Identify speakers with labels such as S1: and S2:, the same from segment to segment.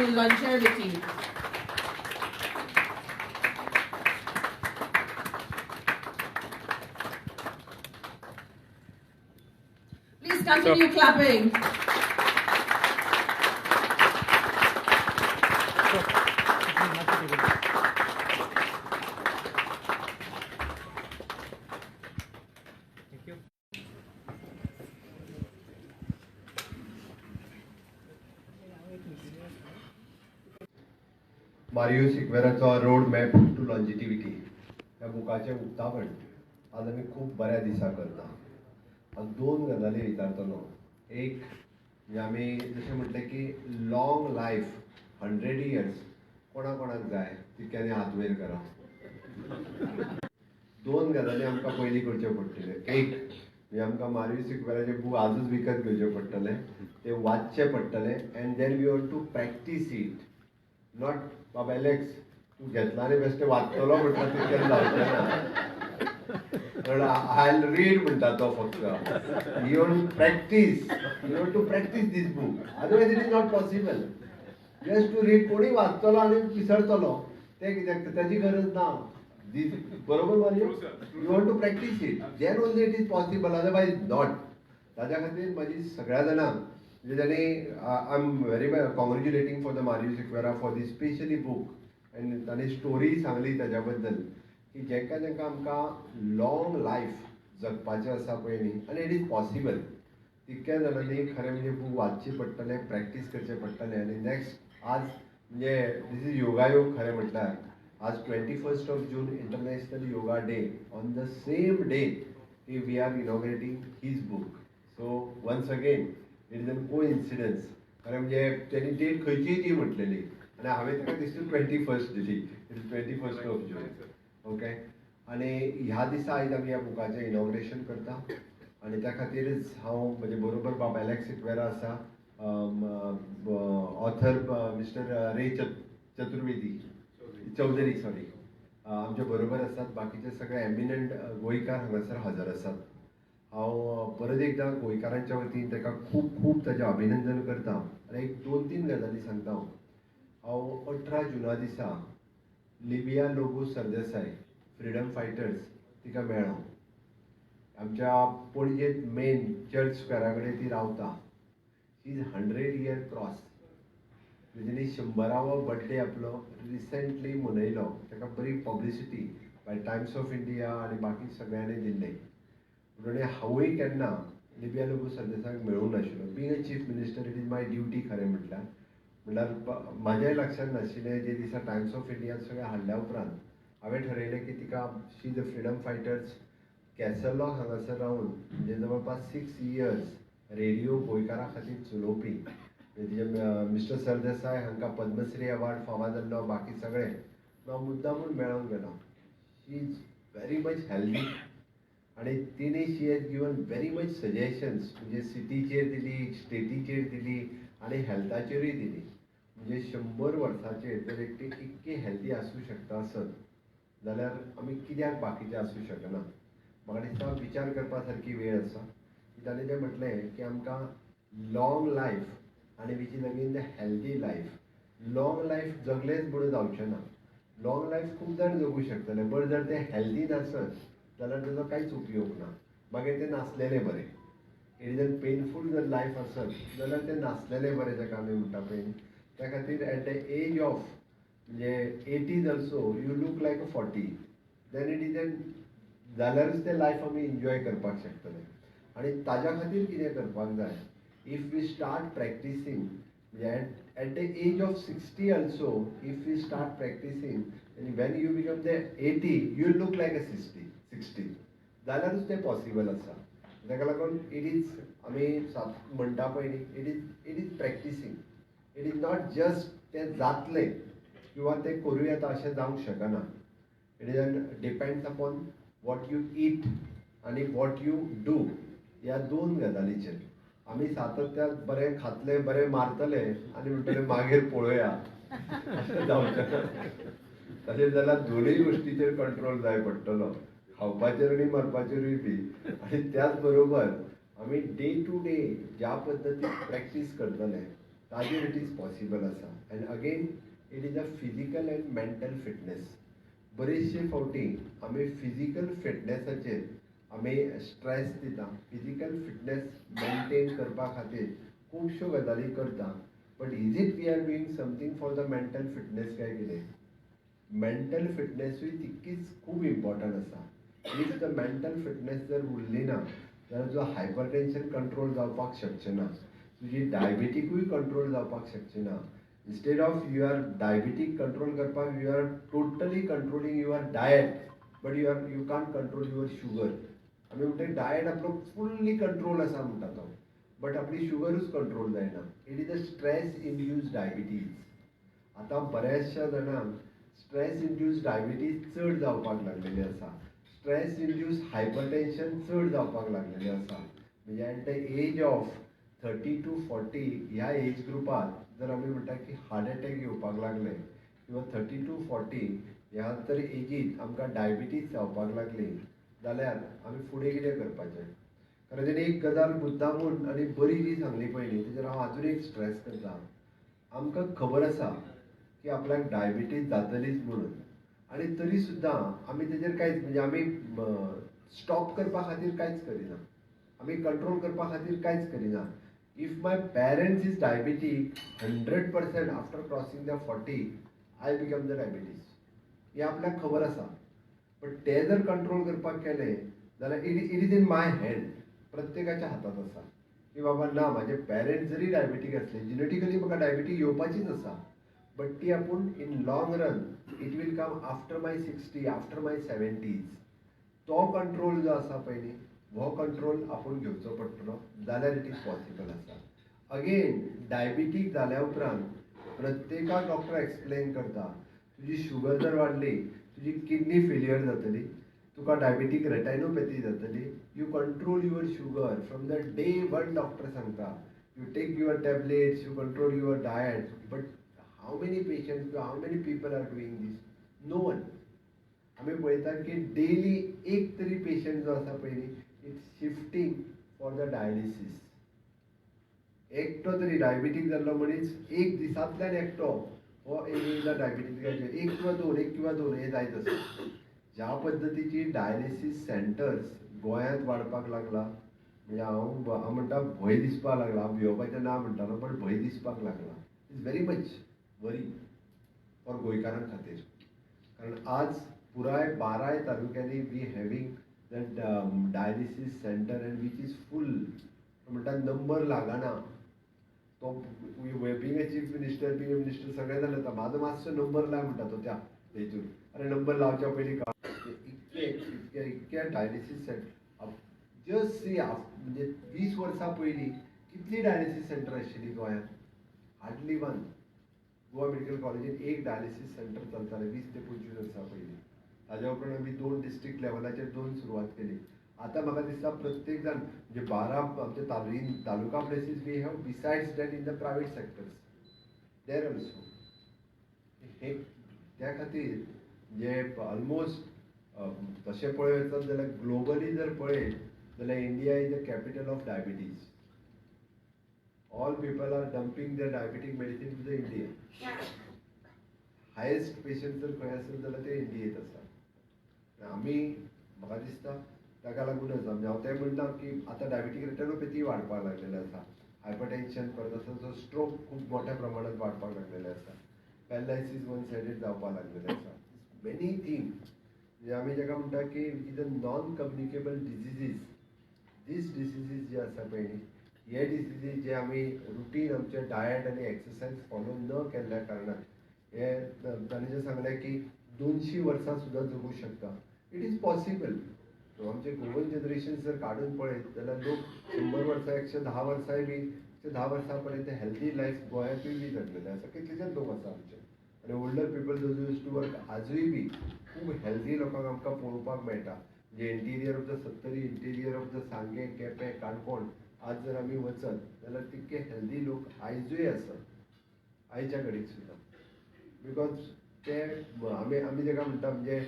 S1: longevity. Please continue clapping.
S2: Mario सिक्वेराचो road map to longevity ह्या बुकाचें उक्तावण आज आमी खूब बऱ्या दिसा करता. हांव दोन गजाली विचारतलो. एक म्हणजे आमी जशें म्हटलें की लॉंग लायफ 100 इयर्स कोणा कोणाक जाय तितक्यांनी हात वयर करा. दोन गजाली आमकां पयलीं करच्यो पडटल्यो. एक म्हणजे आमकां मारियो सिक्वेराचे बूक आजूच विकत घेवचे पडटले, ते वाचचे पडटले and then we want to practice it. Not बाबा एलेक्स तू घेतला आनी बेश्टे वाचतलो म्हणटा तितकें जावचें ना. आय रीड म्हणटा तो फक्त. You want to practice this book, otherwise it is not possible. Just to read कोणी वाचतलो आनी विसरतलो तें कित्याक ताची गरज ना. बरोबर Mario? You want to practice it, then only it is possible, otherwise not. ताज्या खातीर म्हाजी सगळ्या जाणांक म्हणजे ताणी I am very congratulating for the Mario Sequeira for the specially book आनी ताणें स्टोरी सांगली ताज्या बद्दल की जेंका जेंका आमकां लॉंग लायफ जगपाचें आसा पळय न्ही आनी इट इज पॉसिबल तितक्या जाणांनी खरें म्हणजे बूक वाचचें पडटलें, प्रॅक्टीस करचें पडटलें. आनी नेक्स्ट आज म्हणजे दीस इज योगायोग खरें म्हटल्यार आज 21st of June international yoga day. On the same day we are inaugurating his book. So once again it is an coincidence. खरें म्हणजे तेणी डेट खंयचीय दी म्हटलेली आनी हांवें ताका दिसता 21st दिली. It is 21st of June. Okay. आनी ह्या दिसा आयज आमी ह्या बुकाचें इनॉग्रेशन करता आनी त्या खातीरच हांव म्हजे बरोबर बाबा एलेक्स सिक्वेरा आसा, ऑथर मिस्टर रे चतुर्वेदी चौधरी सॉरी आमचे बरोबर आसात. बाकीचे सगळे एमिनंट गोंयकार हांगासर हजर आसात. हांव परत एकदां गोंयकारांच्या वतीन ताका खूब खूब ताचें अभिनंदन करता आनी एक 2-3 गजाली सांगता. हांव 18 जुना दिसा लिबिया लोबो सरदेसाय फ्रिडम फायटर्स तिका मेळ्ळो. आमच्या पणजेंत मेन चर्च स्क्वेरा कडेन ती रावता. She is 100 year cross. तिणें 100वा बर्थडे आपलो रिसेंटली मनयलो. ताका बरी publicity by Times of India आनी बाकी सगळ्यांनी दिल्लें. म्हणून हांवूय केन्ना लिबिया लोबो सरदेसाक मेळूंक नाशिल्लो. Being a chief minister it is my duty खरें म्हणल्यार म्हाज्याय लक्षांत नाशिल्लें. जे दिसा टायम्स ऑफ इंडियान सगळें हाडल्या उपरांत हांवें ठरयलें की तिका she is a freedom fighters castle lock हांगासर रावन म्हणजे जवळपास 6 इयर्स रेडिओ गोंयकारा खातीर चलोवपी. मिस्टर सरदेसाय हांकां पद्मश्री अवॉर्ड फावो जाल्लो, बाकी सगळे हांव मुद्दामून मेळोंक गेलो. She is very much healthy आनी तिणी she has given very much suggestions. म्हणजे सिटीचेर दिली, स्टेटीचेर दिली आनी हेल्थाचेरूय दिली. म्हणजे 100 वर्सांचेर जर एकटी इतकी हेल्दी आसूं शकता आसत जाल्यार आमी कित्याक बाकीचे आसूं शकना. म्हाका दिसता विचार करपा सारकी वेळ आसा. ताणें तें म्हटलें की आमकां लॉंग लायफ आनी which is again the healthy life. Long life जगलेंच म्हणून जावचें ना. लॉंग लायफ खूब जाण जगूं शकतले, बट जर ते हेल्दी नासत जाल्यार ताजो कांयच उपयोग ना. मागीर ते नासलेले बरें. इट इज अ पेनफूल जर लायफ आसत जाल्यार ते नासलेले बरें जाका आमी म्हणटा पळय. त्या खातीर एट द एज ऑफ म्हणजे 80s also you look like a 40. Then it is a जाल्यारूच ते लायफ आमी एन्जॉय करपाक शकतले. आनी ताज्या खातीर कितें करपाक जाय. If we start practicing at the age of 60 also, if we start practicing, and when you become the 80, you look like a 60. जाल्यारूच ते पॉसिबल आसा. ताका लागून इट इज आमी म्हणटा पळय न्ही, it is practicing. It is not just तें जातलें किंवा तें करूं येता अशें जावंक शकना. It is depends upon what you eat आनी वॉट यू डू. ह्या दोन गजालीचेर आमी सातत्यान बरें खातले, बरें मारतले आनी म्हणटले मागीर पळोवया अशें जावचें ना. तशें जाल्यार दोनूय गोश्टीचेर कंट्रोल जाय पडटलो, खावपाचेर आनी मारपाचेरूय बी. आनी त्याच बरोबर आमी डे टू डे ज्या पद्दतीन प्रॅक्टीस करतले ताजेर इट इज पॉसिबल आसा. End again it is a physical end mental fitness. बरेचशे फावटी आमी फिजिकल फिटनेसाचेर आमी स्ट्रेस दिता. फिजिकल फिटनेस मेंटेन करपा खातीर खुबश्यो गजाली करता. But is it we are doing something for the mental fitness काय कितें? मेंटल फिटनेसूय तितकीच खूब इम्पॉर्टंट आसा. इफ द मेंटल फिटनेस जर उरली ना जाल्यार तुजो हायपर टेन्शन कंट्रोल जावपाक शकचें ना. तुजी डायबिटीकूय कंट्रोल जावपाक शकचें ना. Instead of you are diabetic control करपाक you are totally controlling your diet, but you can't control your sugar. आमी म्हणटा डायट आपलो फुल्ली कंट्रोल आसा म्हणटा तो, बट आपली शुगरूच कंट्रोल जायना. It is a stress induced diabetes. आतां बऱ्याचशा जाणांक स्ट्रेस इंड्यूस्ड डायबिटीज चड जावपाक लागलेली आसा. स्ट्रेस इंड्यूस्ड हायपरटेन्शन चड जावपाक लागलेलें आसा. म्हणजे at the age of 30 to 40 ह्या एज ग्रुपात जर आमी म्हणटा की हार्ट अटॅक येवपाक लागले किंवा 30 to 40 ह्या तर एजीत आमकां डायबिटीज जावपाक लागली जाल्यार आमी फुडें कितें करपाचें? कारण तेणी एक गजाल मुद्दामून आनी बरी जी सांगली पयली तेजेर हांव आजून एक स्ट्रेस करता. आमकां खबर आसा की आपल्याक डायबिटीज जातलीच म्हणून, आनी तरी सुद्दां आमी तेजेर कांयच म्हणजे आमी स्टॉप करपा खातीर कांयच करिना. आमी कंट्रोल करपा खातीर कांयच करिना. If my parents is diabetic 100% after crossing the 40 I become the diabetes. हें आपल्याक खबर आसा. बट ते जर कंट्रोल करपाक केलें जाल्यार it is in my hand. प्रत्येकाच्या हातांत आसा की बाबा ना म्हाजे पेरेंट्स जरी डायबिटीक आसले, जिनेटिकली म्हाका डायबिटीक येवपाचीच आसा, बट ती आपूण in long run it will come after my 60, after my 70s. तो कंट्रोल जो आसा पळय न्ही, हो कंट्रोल आपूण घेवचो पडटलो जाल्यार इट इज पॉसिबल आसा. अगेन डायबिटीक जाल्या उपरांत प्रत्येकाक डॉक्टर एक्सप्लेन करता तुजी शुगर जर वाडली, तुजी किडनी फेलियर जातली, तुका डायबिटीक रेटायनोपॅथी जातली. You control your sugar from the day one. Doctor सांगता you take your tablets, you control your diet. But how many patients, how many people are doing this? No one. आमी पळयता की daily एक तरी patient जो आसा पळय न्ही, it's shifting for the dialysis. एकटो तरी डायबिटीक जाल्लो मनीस एक दिसांतल्यान एकटो हो एकदा डायबिटीक एक किंवा दोन हे जायत आसा. ज्या पद्दतीची डायलिसीस सेंटर्स गोंयांत वाडपाक लागला, म्हणजे हांव म्हणटा भंय दिसपाक लागला. हांव भिवपाचें ना म्हणटालो, पण भंय दिसपाक लागला. Is very much worry for गोंयकारां खातीर. कारण आज पुराय 12 तालुक्यांनी we having that dialysis centre and which is full. म्हणटा नंबर लागना. तो being a chief minister, being a minister सगळें जालें आतां म्हाजो मातसो नंबर लाय म्हणटा तो त्या हेतून. अरे नंबर लावच्या पयलीं इतके डायलिसीस सेंटर जस्ट सी म्हणजे 20 वर्सां पयलीं कितली डायलिसीस सेंटर आशिल्ली गोंयांत? Hardly one. गोवा मेडिकल कॉलेजीन एक डायलिसीस सेंटर चलतालें 20 ते 25 वर्सां पयलीं. ताज्या उपरांत आमी 2 डिस्ट्रिक्ट लेवलाचेर 2 सुरवात केली. आतां म्हाका दिसता प्रत्येक जाण म्हणजे 12 आमचे taluka places we have besides that in the private sectors there also. हे त्या खातीर जे ऑलमोस्ट तशें पळय वचत जाल्यार ग्लोबली जर पळयत जाल्यार India is the capital of diabetes. All people are dumping the diabetic medicine to the India. Highest patient जर खंय आसत जाल्यार ते इंडियेंत आसा. आमी म्हाका दिसता ताका लागूनच हांव तें म्हणटा की आतां डायबिटीक रेटिनोपॅथी वाडपाक लागलेलें आसा. हायपरटेन्शन परत आसा जो स्ट्रोक खूब मोठ्या प्रमाणांत वाडपाक लागलेले आसा. पॅरालायसीस वन सायडेड जावपाक लागलेले आसा. मेनी थिंग्स म्हणजे आमी जाका म्हणटा की is a non communicable diseases. This diseases जे आसा पळय न्ही, हे डिजिजीस जे आमी रुटीन आमचे डायट आनी एक्सरसायज फॉलो न केल्ल्या कारणान हे ताणें जें सांगलें की 200 वर्सां सुद्दां जगूं शकता. It is possible. आमचे गोवन जनरेशन जर काडून पळयत जाल्यार लोक 100 वर्सां 110 वर्सांय बी 110 वर्सां पर्यंत हेल्दी लायफ गोंयांतूय बी जगलेले आसा. कितलेशेच लोक आसा आमचे. आनी ओल्डर पीपल जो यूज टू वर्क आजूय बी खूब हेल्दी लोकांक आमकां पळोवपाक मेळटा. म्हणजे interior of the Sattari, interior of the Sanguem, Quepem, Canacona आज जर आमी वचत जाल्यार तितके हेल्दी लोक आयजूय आसात, आयच्या घडीक सुद्दां. बिकॉज ते आमी जाका म्हणटा म्हणजे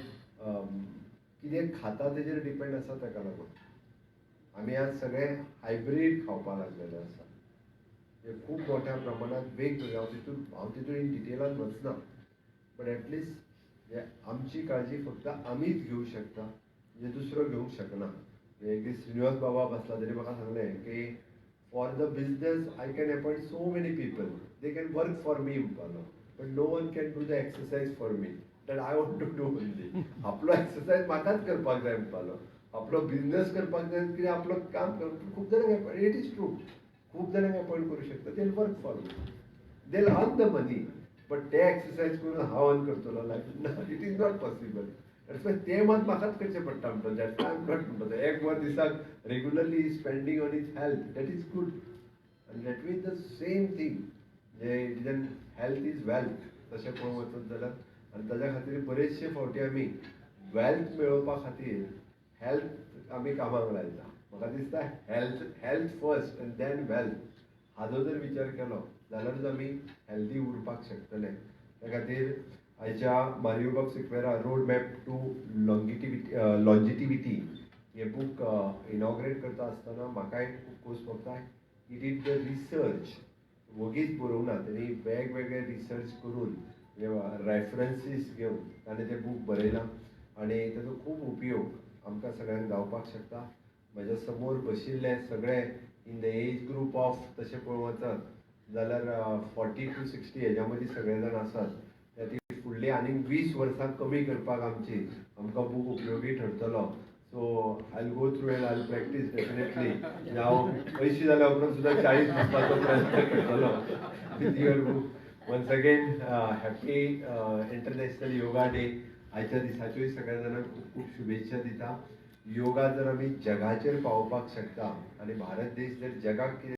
S2: कितें खाता तेजेर डिपेंड आसा. ताका लागून आमी आज सगळे हायब्रीड खावपाक लागलेले आसा. म्हणजे खूप मोठ्या प्रमाणात वेगवेगळ्या हांव तितून इन डिटेलान वचना, बट ॲटलिस्ट आमची काळजी फक्त आमीच घेवंक शकता, म्हणजे दुसरो घेवंक शकना. एक दीस श्रीनिवास बाबा बसला तरी म्हाका सांगलें की for the business I can appoint so many people, they can work for me म्हणपालो, but no one can do the exercise for me, that I want to do only. आपलो एक्सरसाइज म्हाकाच करपाक जाय म्हणपालो, आपलो बिझनेस करपाक जाय कितें आपलो काम करप. खूब जाणांक इट इज ट्रू, खूब जाणांक अपॉइंट करूं शकता, they work for me, they earn the money, but ते एक्सरसाइज करून हांव अर्न करतलो life, it is not possible. ते मत म्हाकाच करचें पडटा म्हणटा, दॅट्स आय एम नॉट म्हणटा. एक वर दिसाक regularly spending on is health, that is good, आनी that means the same thing, जे हेल्थ इज वेल्थ तशें पळोवंक वचत जाल्यार. आनी ताज्या खातीर बरेचशे फावटी आमी वेल्थ मेळोवपा खातीर हेल्थ आमी कामाक लायता. म्हाका दिसता health first and then wealth हाजो जर विचार केलो जाल्यारूच आमी हेल्दी उरपाक शकतले. त्या खातीर आयच्या Mario Sequeira road map to longevity हे बूक इनॉग्रेट करता आसतना म्हाकाय खूब खोस भोगता. ही डीड द रिसर्च, वगीच बरोवंक ना, तेणी वेगवेगळे रिसर्च करून रेफरन्सीस घेवन ताणें तें बूक बरयलां आनी ताचो खूब उपयोग आमकां सगळ्यांक जावपाक शकता. म्हज्या समोर बशिल्ले सगळे in the age group of तशें पळोवंक वचत जाल्यार 40 to 60 हेज्या मदीं सगळे जाण आसात. फुडली आनीक 20 वर्सां कमी करपाक आमकां बूक उपयोगी ठरतलो. So I will go through and I will practice definitely. हांव 80 जाल्या उपरांत सुद्दां 40 वचपाचो प्रयत्न करतलो with your book. Once again happy international yoga day. आयच्या दिसाच्योय सगळ्या जाणांक खूब खूब शुभेच्छा दिता. योगा जर आमी जगाचेर पावोवपाक शकता आनी भारत देश जर जगाक कितें